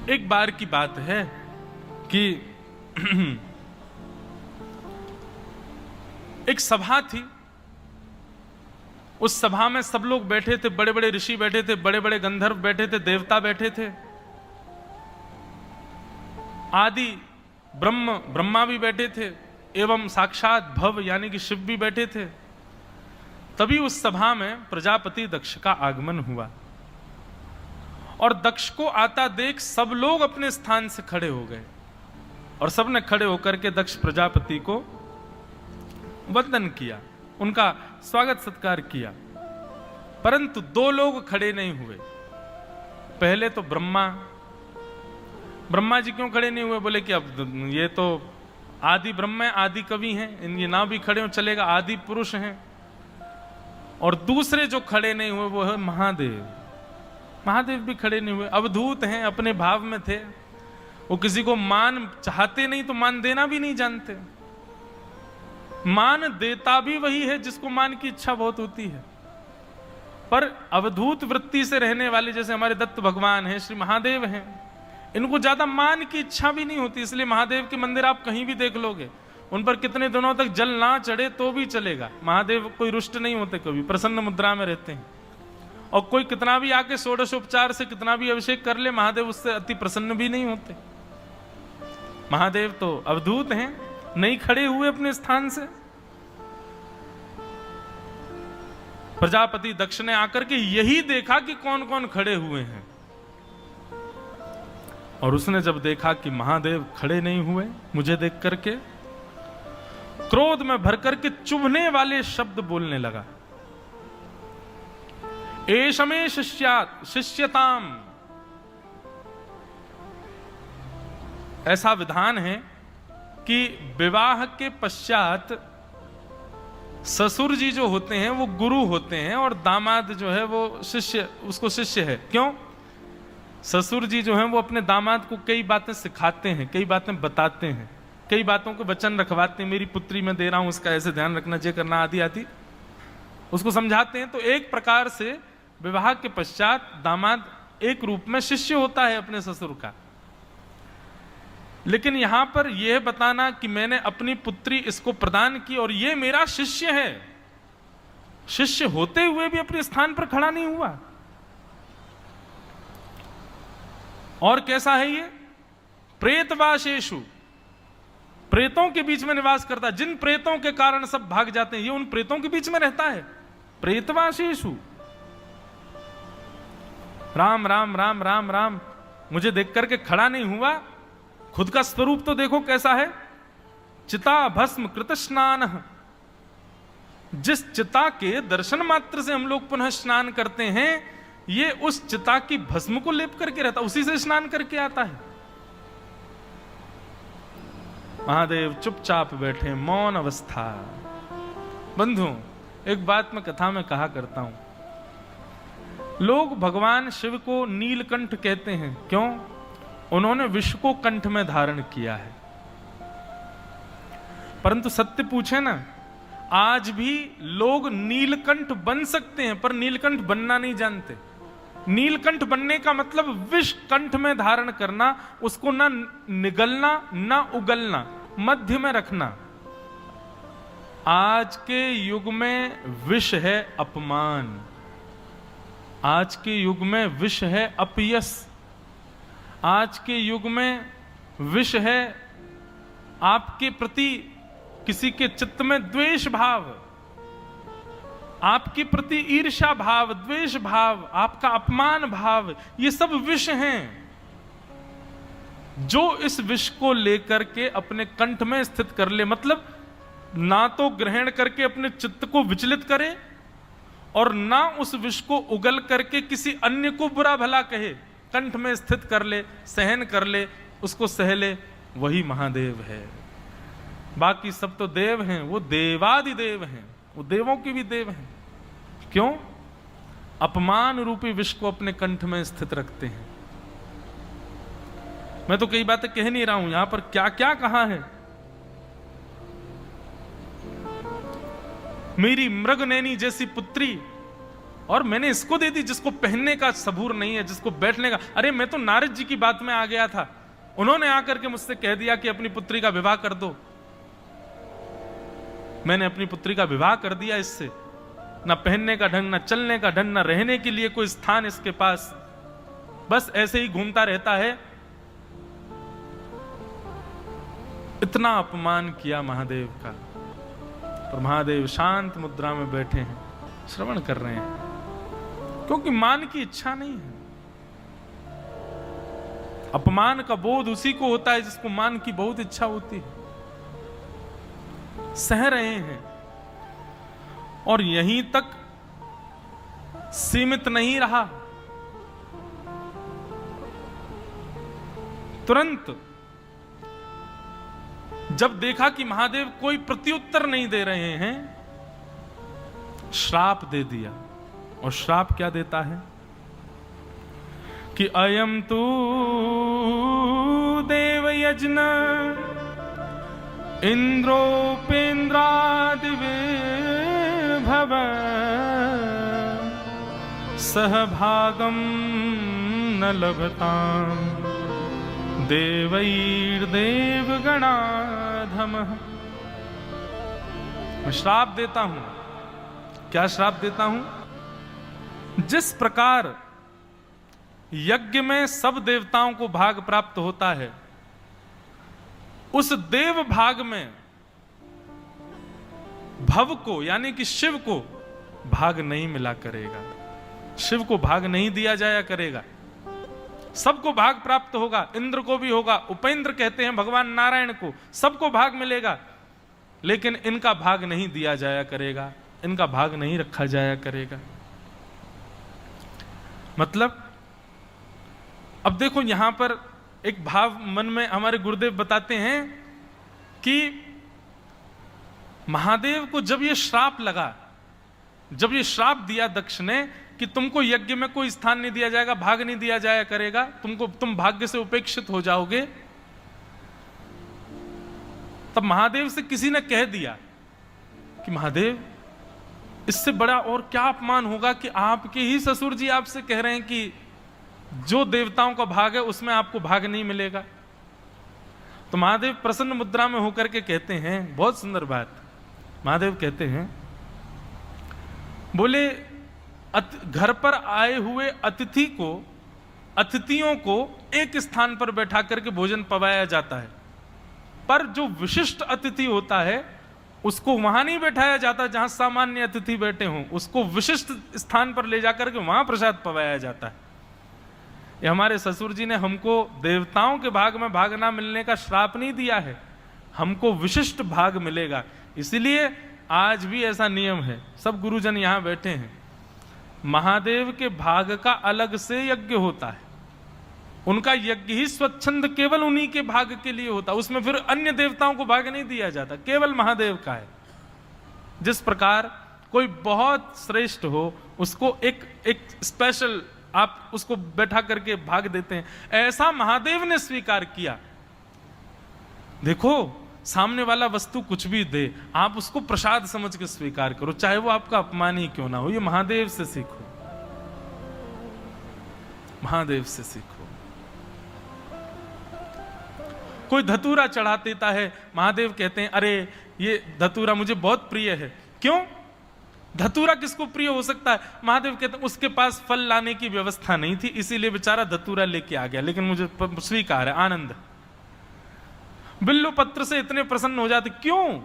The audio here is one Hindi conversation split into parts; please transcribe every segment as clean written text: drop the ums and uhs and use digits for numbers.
एक बार की बात है कि एक सभा थी। उस सभा में सब लोग बैठे थे, बड़े बड़े ऋषि बैठे थे, बड़े बड़े गंधर्व बैठे थे, देवता बैठे थे, आदि ब्रह्मा भी बैठे थे, एवं साक्षात भव यानी कि शिव भी बैठे थे। तभी उस सभा में प्रजापति दक्ष का आगमन हुआ और दक्ष को आता देख सब लोग अपने स्थान से खड़े हो गए और सबने खड़े होकर के दक्ष प्रजापति को वंदन किया, उनका स्वागत सत्कार किया। परंतु दो लोग खड़े नहीं हुए। पहले तो ब्रह्मा जी क्यों खड़े नहीं हुए? बोले कि अब ये तो आदि ब्रह्म है, आदि कवि हैं, ये ना भी खड़े हो चलेगा, आदि पुरुष हैं। और दूसरे जो खड़े नहीं हुए वो है महादेव। महादेव भी खड़े नहीं हुए, अवधूत हैं, अपने भाव में थे। वो किसी को मान चाहते नहीं तो मान देना भी नहीं जानते। मान देता भी वही है जिसको मान की इच्छा बहुत होती है। पर अवधूत वृत्ति से रहने वाले जैसे हमारे दत्त भगवान हैं, श्री महादेव हैं, इनको ज्यादा मान की इच्छा भी नहीं होती। इसलिए महादेव के मंदिर आप कहीं भी देख लोगे, उन पर कितने दिनों तक जल ना चढ़े तो भी चलेगा। महादेव कोई रुष्ट नहीं होते, कभी प्रसन्न मुद्रा में रहते हैं। और कोई कितना भी आके षोडशोपचार से कितना भी अभिषेक कर ले, महादेव उससे अति प्रसन्न भी नहीं होते। महादेव तो अवधूत हैं, नहीं खड़े हुए अपने स्थान से। प्रजापति दक्ष ने आकर के यही देखा कि कौन कौन खड़े हुए हैं, और उसने जब देखा कि महादेव खड़े नहीं हुए, मुझे देख करके क्रोध में भर करके चुभने वाले शब्द बोलने लगा। एष मे शिष्यताम, ऐसा विधान है कि विवाह के पश्चात ससुर जी जो होते हैं वो गुरु होते हैं और दामाद जो है वो शिष्य, उसको शिष्य है। क्यों? ससुर जी जो हैं वो अपने दामाद को कई बातें सिखाते हैं, कई बातें बताते हैं, कई बातों को वचन रखवाते हैं। मेरी पुत्री में दे रहा हूं, उसका ऐसे ध्यान रखना, ये करना, आदि आदि उसको समझाते हैं। तो एक प्रकार से विवाह के पश्चात दामाद एक रूप में शिष्य होता है अपने ससुर का। लेकिन यहां पर यह बताना कि मैंने अपनी पुत्री इसको प्रदान की और ये मेरा शिष्य है, शिष्य होते हुए भी अपने स्थान पर खड़ा नहीं हुआ। और कैसा है ये? प्रेतवासेषु, प्रेतों के बीच में निवास करता है। जिन प्रेतों के कारण सब भाग जाते हैं, ये उन प्रेतों के बीच में रहता है। प्रेतवासेषु, राम राम राम राम राम, मुझे देख करके खड़ा नहीं हुआ। खुद का स्वरूप तो देखो कैसा है। चिता भस्म कृत स्नान, जिस चिता के दर्शन मात्र से हम लोग पुनः स्नान करते हैं, ये उस चिता की भस्म को लेप करके रहता, उसी से स्नान करके आता है। महादेव चुपचाप बैठे, मौन अवस्था। बंधु, एक बात मैं कथा में कहा करता हूं, लोग भगवान शिव को नीलकंठ कहते हैं। क्यों? उन्होंने विष को कंठ में धारण किया है। परंतु सत्य पूछे ना, आज भी लोग नीलकंठ बन सकते हैं, पर नीलकंठ बनना नहीं जानते। नीलकंठ बनने का मतलब विष कंठ में धारण करना, उसको ना निगलना ना उगलना, मध्य में रखना। आज के युग में विष है अपमान, आज के युग में विष है अपयश, आज के युग में विष है आपके प्रति किसी के चित्त में द्वेष भाव, आपके प्रति ईर्ष्या भाव, द्वेष भाव, आपका अपमान भाव, ये सब विष हैं। जो इस विष को लेकर के अपने कंठ में स्थित कर ले, मतलब ना तो ग्रहण करके अपने चित्त को विचलित करे और ना उस विष को उगल करके किसी अन्य को बुरा भला कहे, कंठ में स्थित कर ले, सहन कर ले, उसको सह ले, वही महादेव है। बाकी सब तो देव हैं, वो देवादिदेव हैं, वो देवों के भी देव हैं। क्यों? अपमान रूपी विष को अपने कंठ में स्थित रखते हैं। मैं तो कई बातें कह नहीं रहा हूं, यहां पर क्या क्या कहा है। मेरी मृग नैनी जैसी पुत्री और मैंने इसको दे दी जिसको पहनने का सबूर नहीं है, जिसको बैठने का। अरे मैं तो नारद जी की बात में आ गया था, उन्होंने आकर के मुझसे कह दिया कि अपनी पुत्री का विवाह कर दो। मैंने अपनी पुत्री का विवाह कर दिया इससे। ना पहनने का ढंग, ना चलने का ढंग, ना रहने के लिए कोई स्थान इसके पास, बस ऐसे ही घूमता रहता है। इतना अपमान किया महादेव का, और महादेव शांत मुद्रा में बैठे हैं, श्रवण कर रहे हैं, क्योंकि मान की इच्छा नहीं है। अपमान का बोध उसी को होता है जिसको मान की बहुत इच्छा होती है। सह रहे हैं, और यहीं तक सीमित नहीं रहा। तुरंत जब देखा कि महादेव कोई प्रत्युत्तर नहीं दे रहे हैं, श्राप दे दिया। और श्राप क्या देता है कि अयम तू देव यज्ञ इंद्रोपेन्द्रादिभव सहभागम न लभताम देवैर्देवगणाधमः। मैं श्राप देता हूं। क्या श्राप देता हूं? जिस प्रकार यज्ञ में सब देवताओं को भाग प्राप्त होता है, उस देव भाग में भव को यानी कि शिव को भाग नहीं मिला करेगा। शिव को भाग नहीं दिया जाया करेगा। सबको भाग प्राप्त होगा, इंद्र को भी होगा, उपेंद्र कहते हैं भगवान नारायण को, सबको भाग मिलेगा, लेकिन इनका भाग नहीं दिया जाया करेगा, इनका भाग नहीं रखा जाया करेगा। मतलब अब देखो यहां पर एक भाव मन में हमारे गुरुदेव बताते हैं कि महादेव को जब ये श्राप लगा, जब ये श्राप दिया दक्ष ने कि तुमको यज्ञ में कोई स्थान नहीं दिया जाएगा, भाग नहीं दिया जाया करेगा, तुम भाग्य से उपेक्षित हो जाओगे, तब महादेव से किसी ने कह दिया कि महादेव इससे बड़ा और क्या अपमान होगा कि आपके ही ससुर जी आपसे कह रहे हैं कि जो देवताओं का भाग है उसमें आपको भाग नहीं मिलेगा। तो महादेव प्रसन्न मुद्रा में होकर के कहते हैं, बहुत सुंदर बात, महादेव कहते हैं, बोले घर पर आए हुए अतिथियों को एक स्थान पर बैठा करके भोजन पवाया जाता है, पर जो विशिष्ट अतिथि होता है उसको वहां नहीं बैठाया जाता जहां सामान्य अतिथि बैठे हों, उसको विशिष्ट स्थान पर ले जाकर के वहां प्रसाद पवाया जाता है। ये हमारे ससुर जी ने हमको देवताओं के भाग में भाग ना मिलने का श्राप नहीं दिया है, हमको विशिष्ट भाग मिलेगा। इसीलिए आज भी ऐसा नियम है, सब गुरुजन यहां बैठे हैं, महादेव के भाग का अलग से यज्ञ होता है, उनका यज्ञ ही स्वच्छंद केवल उन्हीं के भाग के लिए होता है, उसमें फिर अन्य देवताओं को भाग नहीं दिया जाता, केवल महादेव का है। जिस प्रकार कोई बहुत श्रेष्ठ हो उसको एक स्पेशल आप उसको बैठा करके भाग देते हैं, ऐसा महादेव ने स्वीकार किया। देखो सामने वाला वस्तु कुछ भी दे, आप उसको प्रसाद समझ के स्वीकार करो, चाहे वो आपका अपमान ही क्यों ना हो। ये महादेव से सीखो, महादेव से सीखो। कोई धतूरा चढ़ा देता है, महादेव कहते हैं अरे ये धतूरा मुझे बहुत प्रिय है। क्यों? धतूरा किसको प्रिय हो सकता है? महादेव कहते हैं उसके पास फल लाने की व्यवस्था नहीं थी, इसीलिए बेचारा धतूरा लेके आ गया, लेकिन मुझे स्वीकार है, आनंद। बिल्लू पत्र से इतने प्रसन्न हो जाते, क्यों?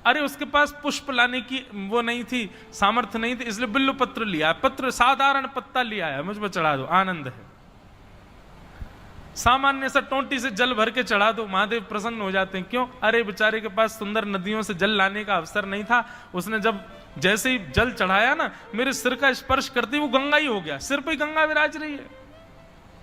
अरे उसके पास पुष्प लाने की वो नहीं थी, सामर्थ्य नहीं थी, इसलिए बिल्लू पत्र लिया, पत्र साधारण पत्ता लिया है, मुझ पर चढ़ा दो, आनंद है। सामान्य सा टोंटी से जल भर के चढ़ा दो, महादेव प्रसन्न हो जाते हैं। क्यों? अरे बेचारे के पास सुंदर नदियों से जल लाने का अवसर नहीं था, उसने जब जैसे ही जल चढ़ाया ना, मेरे सिर का स्पर्श करते ही वो गंगा ही हो गया, सिर पे गंगा विराज रही है,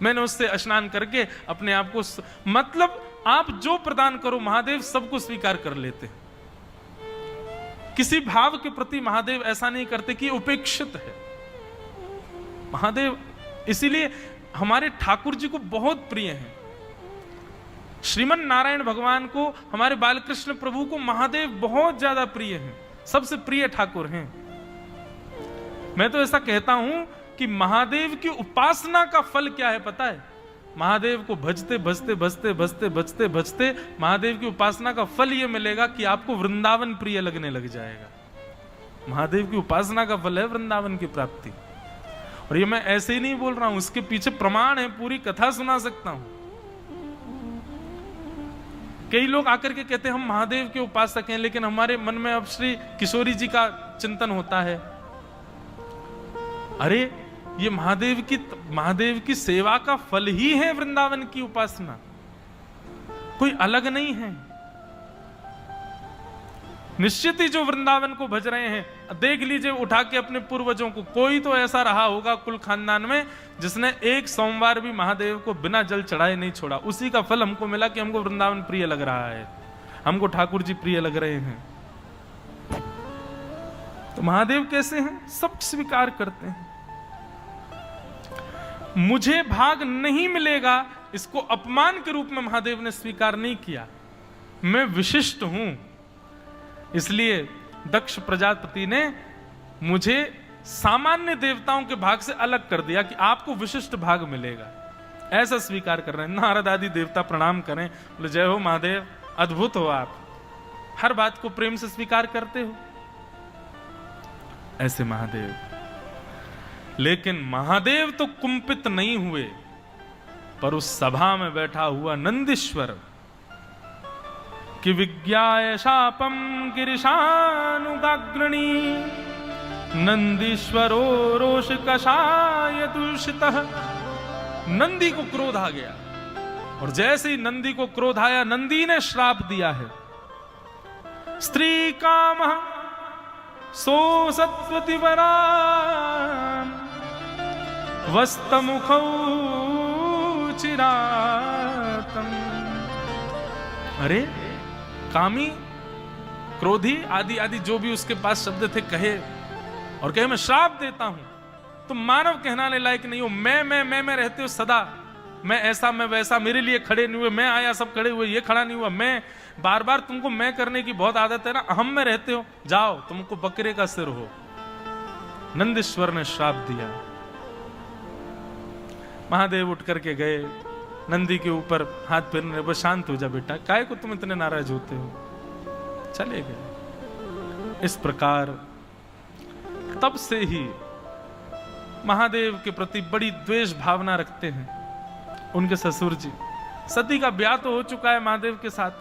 मैंने उससे स्नान करके अपने आप को, मतलब आप जो प्रदान करो महादेव सबको स्वीकार कर लेते हैं। किसी भाव के प्रति महादेव ऐसा नहीं करते कि उपेक्षित है महादेव। इसीलिए हमारे ठाकुर जी को बहुत प्रिय हैं, श्रीमन नारायण भगवान को, हमारे बालकृष्ण प्रभु को महादेव बहुत ज्यादा प्रिय हैं, सबसे प्रिय ठाकुर हैं। मैं तो ऐसा कहता हूं कि महादेव की उपासना का फल क्या है पता है? महादेव को भजते भजते भजते भजते भजते भजते महादेव की उपासना का फल यह मिलेगा कि आपको वृंदावन प्रिय लगने लग जाएगा। महादेव की उपासना का फल है वृंदावन की प्राप्ति। और ये मैं ऐसे ही नहीं बोल रहा हूं, इसके पीछे प्रमाण है, पूरी कथा सुना सकता हूं। कई लोग आकर के कहते हैं हम महादेव के उपासक हैं, लेकिन हमारे मन में अब श्री किशोरी जी का चिंतन होता है। अरे ये महादेव की सेवा का फल ही है वृंदावन की उपासना, कोई अलग नहीं है। निश्चित ही जो वृंदावन को भज रहे हैं, देख लीजिए उठा के अपने पूर्वजों को, कोई तो ऐसा रहा होगा कुल खानदान में जिसने एक सोमवार भी महादेव को बिना जल चढ़ाए नहीं छोड़ा। उसी का फल हमको मिला कि हमको वृंदावन प्रिय लग रहा है, हमको ठाकुर जी प्रिय लग रहे हैं। तो महादेव कैसे हैं? सब स्वीकार करते हैं। मुझे भाग नहीं मिलेगा, इसको अपमान के रूप में महादेव ने स्वीकार नहीं किया। मैं विशिष्ट हूं, इसलिए दक्ष प्रजापति ने मुझे सामान्य देवताओं के भाग से अलग कर दिया कि आपको विशिष्ट भाग मिलेगा, ऐसा स्वीकार कर रहे हैं। नारद आदि देवता प्रणाम करें, बोले जय हो महादेव, अद्भुत हो आप, हर बात को प्रेम से स्वीकार करते हो, ऐसे महादेव। लेकिन महादेव तो कुंपित नहीं हुए, पर उस सभा में बैठा हुआ नंदीश्वर कि विज्ञाय शापम गिरिशानुगाग्रणी नंदीश्वरो रोष कषाय दूषितः। नंदी को क्रोध आ गया, और जैसे ही नंदी को क्रोध आया, नंदी ने श्राप दिया है, स्त्री काम सो सत्वतिवरा वस्तमुखौ चिरातम। अरे कामी, क्रोधी आदि आदि जो भी उसके पास शब्द थे कहे, और कहे मैं श्राप देता हूं, तुम मानव कहलाने लायक नहीं हो। मैं रहते हो सदा, मैं ऐसा मैं वैसा, मेरे लिए खड़े नहीं हुए, मैं आया सब खड़े हुए, ये खड़ा नहीं हुआ, मैं बार बार तुमको मैं करने की बहुत आदत है ना, अहम में रहते हो, जाओ तुमको बकरे का सिर हो। नंदीश्वर ने श्राप दिया। महादेव उठ करके गए, नंदी के ऊपर हाथ फेरने, बस शांत हो जा बेटा, काहे को तुम इतने नाराज होते हो, चले गए। इस प्रकार तब से ही महादेव के प्रति बड़ी द्वेष भावना रखते हैं उनके ससुर जी। सती का ब्याह तो हो चुका है महादेव के साथ,